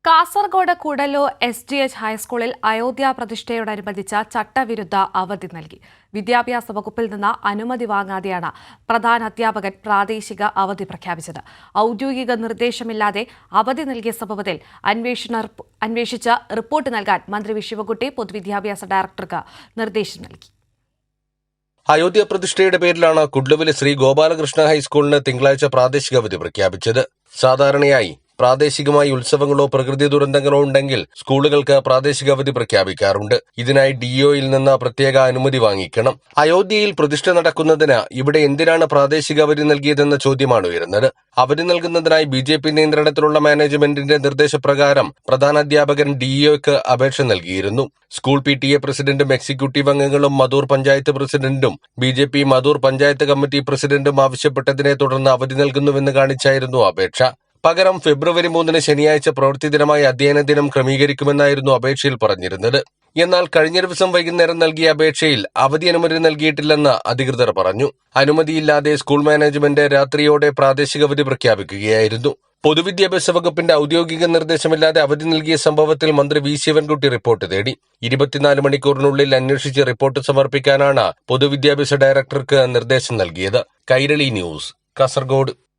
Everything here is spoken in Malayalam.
കാസർഗോഡ് കൂടല്ലൂർ SGH ഹൈസ്കൂളിൽ അയോധ്യ പ്രതിഷ്ഠയോടനുബന്ധിച്ച ചട്ടവിരുദ്ധ അവധി നൽകി. വിദ്യാഭ്യാസ വകുപ്പിൽ നിന്ന് അനുമതി വാങ്ങാതെയാണ് പ്രധാന അധ്യാപകൻ പ്രാദേശിക അവധി പ്രഖ്യാപിച്ചത്. ഔദ്യോഗിക നിർദ്ദേശമില്ലാതെ അവധി നൽകിയ സംഭവത്തിൽ അന്വേഷിച്ച് റിപ്പോർട്ട് നൽകാൻ മന്ത്രി ശിവൻകുട്ടി പൊതുവിദ്യാഭ്യാസ ഡയറക്ടർക്ക് നിർദ്ദേശം നൽകി. അയോധ്യ പ്രതിഷ്ഠയുടെ പേരിലാണ് കുഡ്ലുവിലെ ശ്രീ ഗോപാലകൃഷ്ണ ഹൈസ്കൂളിന് തിങ്കളാഴ്ച പ്രാദേശിക അവധി പ്രഖ്യാപിച്ചത്. സാധാരണയായി പ്രാദേശികമായി ഉത്സവങ്ങളോ പ്രകൃതി ദുരന്തങ്ങളോ ഉണ്ടെങ്കിൽ സ്കൂളുകൾക്ക് പ്രാദേശിക അവധി പ്രഖ്യാപിക്കാറുണ്ട്. ഇതിനായി DOയിൽ നിന്ന് പ്രത്യേക അനുമതി വാങ്ങിക്കണം. അയോധ്യയിൽ പ്രതിഷ്ഠ നടക്കുന്നതിന് ഇവിടെ എന്തിനാണ് പ്രാദേശിക അവധി നൽകിയതെന്ന ചോദ്യമാണ് ഉയരുന്നത്. അവധി നൽകുന്നതിനായി BJP നിയന്ത്രണത്തിലുള്ള മാനേജ്മെന്റിന്റെ നിർദ്ദേശപ്രകാരം പ്രധാനാധ്യാപകൻ DOയ്ക്ക് അപേക്ഷ നൽകിയിരുന്നു. സ്കൂൾ PTA പ്രസിഡന്റും എക്സിക്യൂട്ടീവ് അംഗങ്ങളും മധൂർ പഞ്ചായത്ത് പ്രസിഡന്റും BJP മധൂർ പഞ്ചായത്ത് കമ്മിറ്റി പ്രസിഡന്റും ആവശ്യപ്പെട്ടതിനെ തുടർന്ന് അവധി നൽകുന്നുവെന്ന് കാണിച്ചായിരുന്നു അപേക്ഷ. പകരം ഫെബ്രുവരി 3 ശനിയാഴ്ച പ്രവൃത്തി ദിനമായി അധ്യയന ദിനം ക്രമീകരിക്കുമെന്നായിരുന്നു അപേക്ഷയിൽ പറഞ്ഞിരുന്നത്. എന്നാൽ കഴിഞ്ഞ ദിവസം വൈകുന്നേരം നൽകിയ അപേക്ഷയിൽ അവധി അനുമതി നൽകിയിട്ടില്ലെന്ന് അധികൃതർ പറഞ്ഞു. അനുമതിയില്ലാതെ സ്കൂൾ മാനേജ്മെന്റ് രാത്രിയോടെ പ്രാദേശിക അവധി പ്രഖ്യാപിക്കുകയായിരുന്നു. പൊതുവിദ്യാഭ്യാസ വകുപ്പിന്റെ ഔദ്യോഗിക നിർദ്ദേശമില്ലാതെ അവധി നൽകിയ സംഭവത്തിൽ മന്ത്രി V. ശിവൻകുട്ടി റിപ്പോർട്ട് തേടി. 24 മണിക്കൂറിനുള്ളിൽ അന്വേഷിച്ച് റിപ്പോർട്ട് സമർപ്പിക്കാനാണ് പൊതുവിദ്യാഭ്യാസ ഡയറക്ടർക്ക് നിർദ്ദേശം നൽകിയത്. കൈരളി ന്യൂസ്, കാസർഗോഡ്.